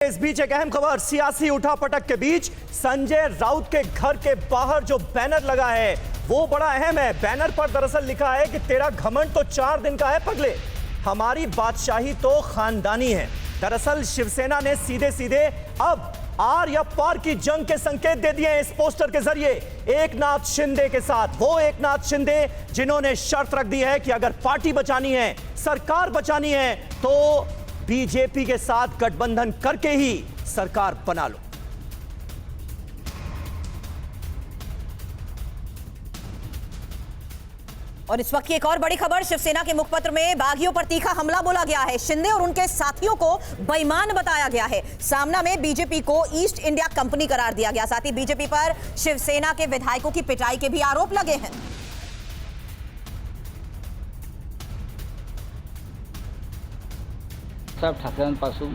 इस beach एक अहम खबर, सियासी उठापटक के बीच संजय राउत के घर के बाहर जो बैनर लगा है वो बड़ा अहम है। बैनर पर दरअसल लिखा है कि तेरा घमंड तो 4 दिन का है पगले, हमारी बादशाही तो खानदानी है। दरअसल शिवसेना ने सीधे सीधे अब आर या पार की जंग के संकेत दे दिए हैं इस पोस्टर के जरिए एकनाथ शिंदे के साथ। वो एकनाथ शिंदे जिन्होंने शर्त रख दी है कि अगर पार्टी बचानी है, सरकार बचानी है तो बीजेपी के साथ गठबंधन करके ही सरकार बना लो। और इस वक्त की एक और बड़ी खबर, शिवसेना के मुखपत्र में बागियों पर तीखा हमला बोला गया है। शिंदे और उनके साथियों को बेईमान बताया गया है। सामना में बीजेपी को ईस्ट इंडिया कंपनी करार दिया गया। साथ ही बीजेपी पर शिवसेना के विधायकों की पिटाई के भी आरोप लगे हैं। साहेब ठाकरेंपासून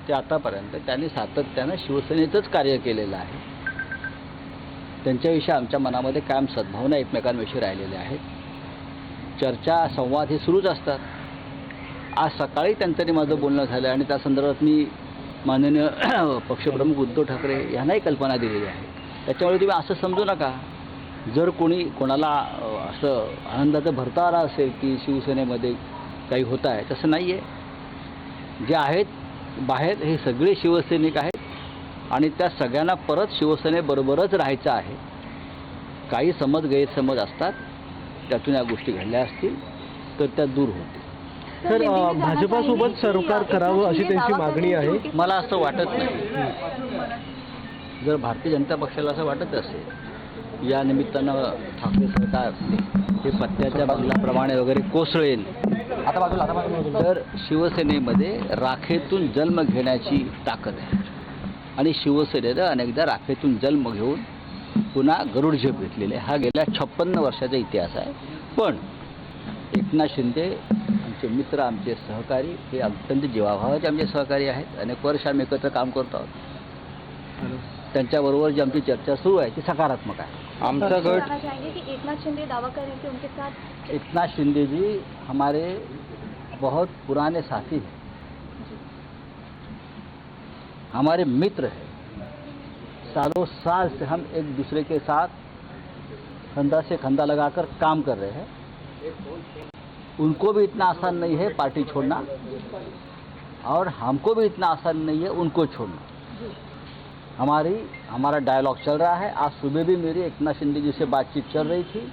ते आतापर्यंत त्यांनी सातत्यानं शिवसेनेचंच कार्य केलेलं आहे। त्यांच्याविषयी आमच्या मनामध्ये कायम सद्भावना एकमेकांविषयी राहिलेल्या आहेत। चर्चा संवाद हे सुरूच असतात। आज सकाळी त्यांच्यानी माझं बोलणं झालं आणि त्या संदर्भात मी माननीय पक्षप्रमुख उद्धव ठाकरे यांनाही कल्पना दिलेली आहे। त्याच्यामुळे तुम्ही असं समजू नका जर कोणाला असं आनंदाचं भरता आला असेल की शिवसेनेमध्ये काही होत आहे, तसं नाही आहे। जे आहेत बाहेर हे सगळे शिवसैनिक आहेत आणि त्या सगळ्यांना परत शिवसेनेबरोबरच राहायचं आहे। काही गैरसमज असतात, त्यातून या गोष्टी घडल्या असतील तर त्या दूर होतील। सर, भाजपासोबत सरकार करावं अशी त्यांची मागणी आहे। मला असं वाटत नाही। जर भारतीय जनता पक्षाला असं वाटत असेल या निमित्तानं ठाकरे सरकार हे पत्त्याच्या बंगल्याप्रमाणे वगैरे कोसळेल, तर शिवसेनेमध्ये राखेतून जन्म घेण्याची ताकद आहे आणि शिवसेनेनं अनेकदा राखेतून जन्म घेऊन पुन्हा गरुड झेप घेतलेले हा गेल्या 56 वर्षाचा इतिहास आहे। पण एकनाथ शिंदे आमचे मित्र, आमचे सहकारी, हे अत्यंत जीवाभावाचे आमचे सहकारी आहेत। अनेक वर्ष आम्ही एकत्र काम करतो आहोत। त्यांच्याबरोबर जी आमची चर्चा सुरू आहे ती सकारात्मक आहे। आमचा गट एकनाथ शिंदे दावा कर रहे थे उनके साथ। एकनाथ शिंदे जी हमारे बहुत पुराने साथी हैं, हमारे मित्र हैं। सालों साल से हम एक दूसरे के साथ कंधा से कंधा लगाकर काम कर रहे हैं। उनको भी इतना आसान नहीं है पार्टी छोड़ना और हमको भी इतना आसान नहीं है उनको छोड़ना। हमारा डायलॉग चल रहा है। आज सुबह भी मेरी एकनाथ शिंदे जी से बातचीत चल रही थी।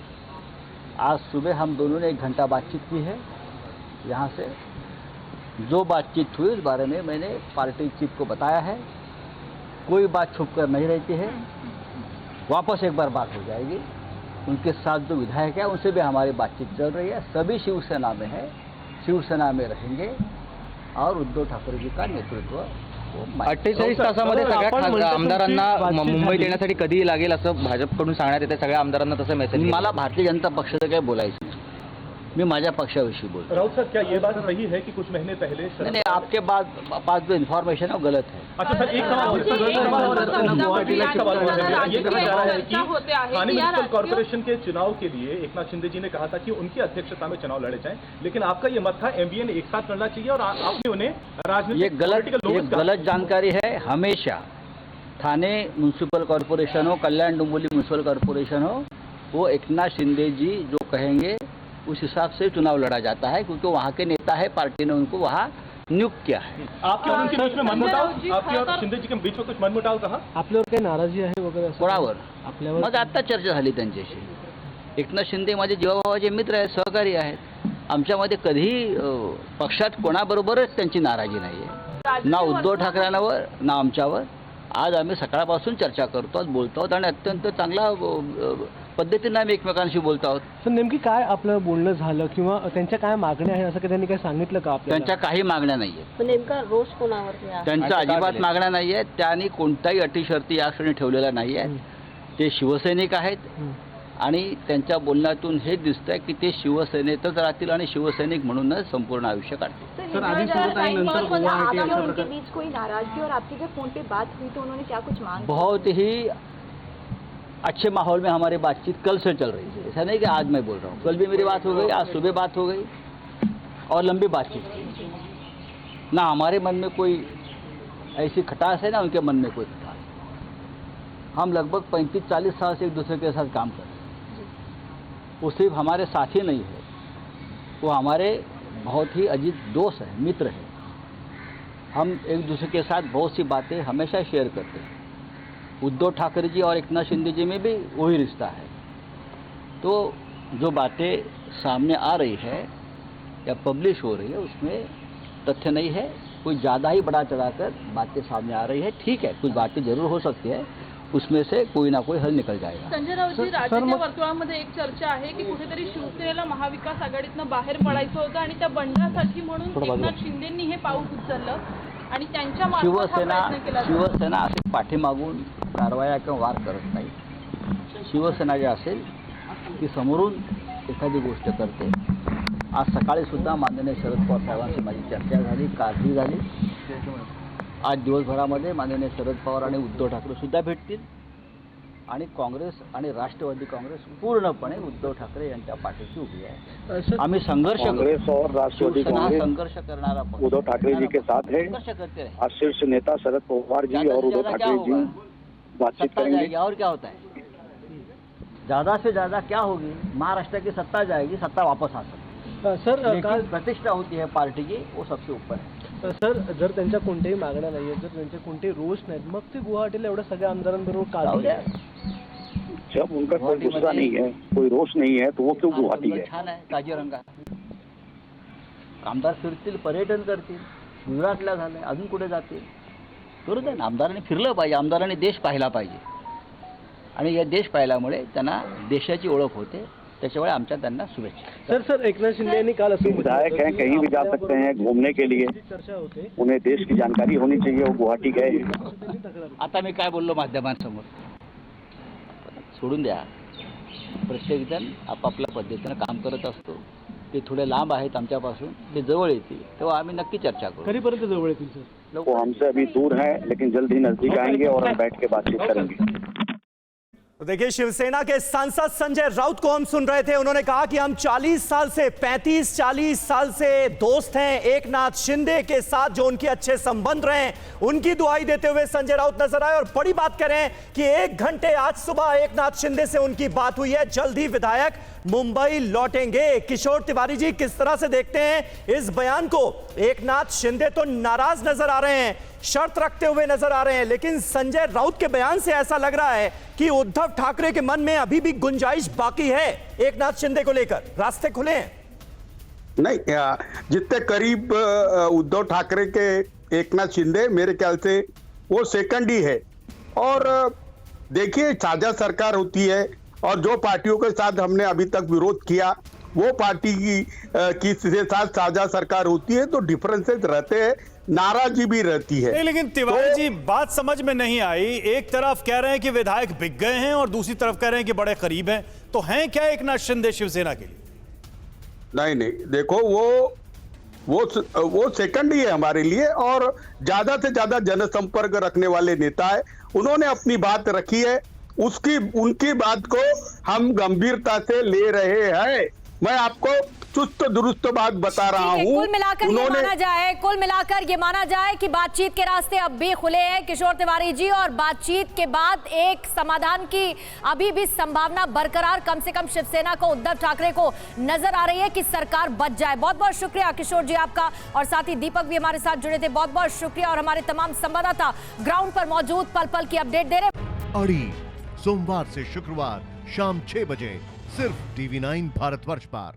आज सुबह हम दोनों ने 1 घंटा बातचीत की है। यहाँ से जो बातचीत हुई उस बारे में मैंने पार्टी चीफ को बताया है। कोई बात छुप कर नहीं रहती है। वापस एक बार बात हो जाएगी। उनके साथ जो विधायक है उनसे भी हमारी बातचीत चल रही है। सभी शिवसेना में है, शिवसेना में रहेंगे और उद्धव ठाकरे जी का नेतृत्व 48 तासामध्ये सगळ्या आमदारांना मुंबईत येण्यासाठी कधी लागेल असं भाजपकडून सांगण्यात येते। सगळ्या आमदारांना तसं मेसेज। मला भारतीय जनता पक्षाचं काही बोलायचं नाही, मैं माझ्या पक्षाविषयी बोलतो। राउत साहब, क्या ये बात सही है कि कुछ महीने पहले नहीं, आपके पास जो इन्फॉर्मेशन है वो गलत है। अच्छा सर, एक सवाल ये कहा जा रहा है कि थाने म्युनिसिपल कॉर्पोरेशन के चुनाव के लिए एकनाथ शिंदे जी ने कहा था कि उनकी अध्यक्षता में चुनाव लड़े जाएं, लेकिन आपका ये मत था एमवीए ने एक साथ लड़ना चाहिए और आपने उन्हें राजनीतिक ये गलत जानकारी है। हमेशा थाने म्युनिसिपल कॉर्पोरेशन हो, कल्याण डोंबिवली म्युनिसिपल कॉर्पोरेशन हो, वो एकनाथ शिंदे जी जो कहेंगे उस हिसाब से चुनाव लड़ा जाता है, क्योंकि वहाँ के नेता है, पार्टी ने उनको वहाँ नियुक्त किया है। आपके और उनके बीच में मनमुटाव, आपके और शिंदे जी के बीच में कुछ मनमुटाव कहा? आपल्यावर काही नाराजी आहे वगैरे? कोणावर? आपल्यावर मग आता चर्चा झाली त्यांच्याशी। एकनाथ शिंदे माझे जीवाभावाचे मित्र आहेत, सहकारी आहेत। आमच्यामध्ये कधीही पक्षात कोणाबरोबरच त्यांची नाराजी नाही आहे, ना उद्धव ठाकरेंवर ना आमच्यावर। आज आम्ही सकाळपासून चर्चा करतो आहोत, बोलतो आहोत आणि अत्यंत चांगला पद्धतीने आम्ही एकमेकांशी बोलतो आहोत। तर नेमकी काय आपलं बोलणं झालं किंवा त्यांच्या काय मागण्या आहेत असं काही त्यांनी काय सांगितलं का आपल्याला? त्यांच्या काही मागण्या नाही आहेत। नेमका रोष कोणावर आहे? त्यांच्या अजिबात मागण्या नाही आहेत। त्यांनी कोणताही अटी शर्ती या क्षणी ठेवलेल्या नाही आहेत। ते शिवसैनिक आहेत आणि त्यांच्या बोलण्यातून हे दिसतंय की ते शिवसेनेतच राहतील आणि शिवसैनिक म्हणूनच संपूर्ण आयुष्य काढतील। सर, आधी उनके बीच कोई नाराजगी और आपकी जब फोन पे बात हुई तो उन्होंने क्या कुछ मांग? बहुत ही अच्छे माहौल में हमारी बातचीत कल से चल रही है। ऐसा नहीं कि आज मैं बोल रहा हूँ, कल भी मेरी बात हो गई, आज सुबह बात हो गई और लंबी बातचीत की। ना हमारे मन में कोई ऐसी खटास है ना उनके मन में कोई खटास। हम लगभग 35-40 साल से एक दूसरे के साथ काम कर रहे हैं। वो सिर्फ हमारे साथी नहीं है, वो हमारे बहुत ही अजीज दोस्त हैं, मित्र हैं। हम एक दूसरे के साथ बहुत सी बातें हमेशा शेयर करते हैं। उद्धव ठाकरे जी और एकनाथ शिंदे जी में भी वही रिश्ता है। तो जो बातें सामने आ रही है या पब्लिश हो रही है उसमें तथ्य नहीं है, कोई ज़्यादा ही बढ़ा चढ़ाकर बातें सामने आ रही है। ठीक है, कुछ बातें जरूर हो सकती है, उसमें से कोई ना कोई हल निकल जाएगा। संजय राऊतजी, राजकीय वर्तुळामध्ये एक चर्चा आहे की कुठेतरी शिवसेनेला महाविकास आघाडीतनं बाहेर पडायचं होतं आणि त्या बंडासाठी म्हणून एकनाथ शिंदेंनी हे पाऊल उचललं आणि त्यांच्या मार्फत हा प्रयत्न केला. शिवसेना असे पाठीमागून कारवाया किंवा वार करत नाही. शिवसेना जे असेल ती समोरून एखादी गोष्ट करते. आज सकाळी सुद्धा माननीय शरद पवार साहेबांशी माझी चर्चा झाली, काळजी झाली. आज दिवसभरामध्ये माननीय शरद पवार आणि उद्धव ठाकरे सुद्धा भेटतील आणि काँग्रेस आणि राष्ट्रवादी काँग्रेस पूर्णपणे उद्धव ठाकरे यांच्या पाठीशी उभी आहे. आम्ही संघर्ष कांग्रेस और राष्ट्रवादी कांग्रेस संघर्ष करणारा पक्ष उद्धव ठाकरे जी के साथ है. संघर्ष करते रहे. आज शीर्ष नेता शरद पवार जी और उद्धव ठाकरे जी बातचीत सत्ता करेंगे. जाएगी और क्या होता है? ज़्यादा से ज़्यादा क्या होगी? महाराष्ट्र की सत्ता जाएगी, सत्ता वापस आ सकती है. सर लेकिन प्रतिष्ठा होती है पार्टी की, वो सबसे ऊपर है. सर, जर त्यांच्या कोणत्याही मागण्या नाही आहेत, जर त्यांचे कोणतेही रोष नाहीत, मग ते गुवाहाटीला एवढ्या सगळ्या आमदारांबरोबर का जाऊ द्या. जब उनका कोई गुस्सा नहीं है, कोई रोष नहीं है, तो वो क्यों गुवाहाटी है? छान आहे काझीरंगा. आमदार फिरतील, पर्यटन करतील. गुजरातला झालंय, अजून कुठे जातील? करू द्या ना. आमदारांनी फिरलं पाहिजे, आमदारांनी देश पाहिला पाहिजे. आणि या देश पाहिल्यामुळे त्यांना देशाची ओळख होते. त्याच्यामुळे आमच्या त्यांना शुभेच्छा. सर एकनाथ शिंदे यांनी काल असं विधायक हैं, कहीं भी जा सकते हैं घूमने के लिए. चर्चा होते. उन्हें देश की जानकारी होनी चाहिए. वो गुवाहाटी गए. आता मी काय बोललो माध्यमांसमोर? सोडून द्या. प्रत्येकजण आपापल्या पद्धतीनं काम करत असतो. ते थोडे लांब आहेत आमच्यापासून, ते जवळ येतील तेव्हा आम्ही नक्की चर्चा करू. कधीपर्यंत जवळ येतील सर? वो हमसे अभी दूर हैं, लेकिन जल्द ही नजदीक आएंगे और हम बैठ के बातचीत करेंगे. तो देखिए, शिवसेना के सांसद संजय राउत को हम सुन रहे थे. उन्होंने कहा कि हम 40 साल से 35-40 साल से दोस्त हैं एकनाथ शिंदे के साथ, जो उनके अच्छे संबंध रहे, उनकी दुहाई देते हुए संजय राउत नजर आए. और बड़ी बात करें कि 1 घंटे आज सुबह एकनाथ शिंदे से उनकी बात हुई है. जल्द ही विधायक मुंबई लौटेंगे. किशोर तिवारी जी, किस तरह से देखते हैं इस बयान को? एकनाथ शिंदे तो नाराज नजर आ रहे हैं, शर्त रखते हुए नजर आ रहे हैं, लेकिन संजय राउत के बयान से ऐसा लग रहा है कि उद्धव ठाकरे के मन में अभी भी गुंजाइश बाकी है एकनाथ शिंदे को लेकर. रास्ते खुले हैं? नहीं, जितने करीब उद्धव ठाकरे के एकनाथ शिंदे, मेरे ख्याल से वो सेकंड ही है. और देखिए, साझा सरकार होती है और जो पार्टियों के साथ हमने अभी तक विरोध किया वो पार्टी की से साथ साझा सरकार होती है, तो डिफरेंसेस रहते हैं, नाराजगी भी रहती है. नहीं, लेकिन तिवारी जी, बात समझ में नहीं आई. एक तरफ कह रहे हैं कि विधायक बिक गए हैं और दूसरी तरफ कह रहे हैं कि बड़े करीब हैं. तो हैं क्या एकनाथ शिंदे शिवसेना के लिए? नहीं, देखो, वो सेकंड ही है हमारे लिए और ज्यादा से ज्यादा जनसंपर्क रखने वाले नेता है. उन्होंने अपनी बात रखी है, उनकी बात को हम गंभीरता से ले रहे हैं. मैं आपको चुस्त दुरुस्त बात बता रहा हूँ. कुल मिलाकर ये माना जाए कि बातचीत के रास्ते अब भी खुले हैं किशोर तिवारी जी, और बातचीत के बाद एक समाधान की अभी भी संभावना बरकरार कम से कम शिवसेना को, उद्धव ठाकरे को नजर आ रही है कि सरकार बच जाए. बहुत बहुत शुक्रिया किशोर जी आपका, और साथ ही दीपक भी हमारे साथ जुड़े थे. बहुत बहुत शुक्रिया. और हमारे तमाम संवाददाता ग्राउंड पर मौजूद पल पल की अपडेट दे रहे. अड़ी सोमवार से शुक्रवार शाम 6 बजे सिर्फ TV9 भारतवर्ष पर.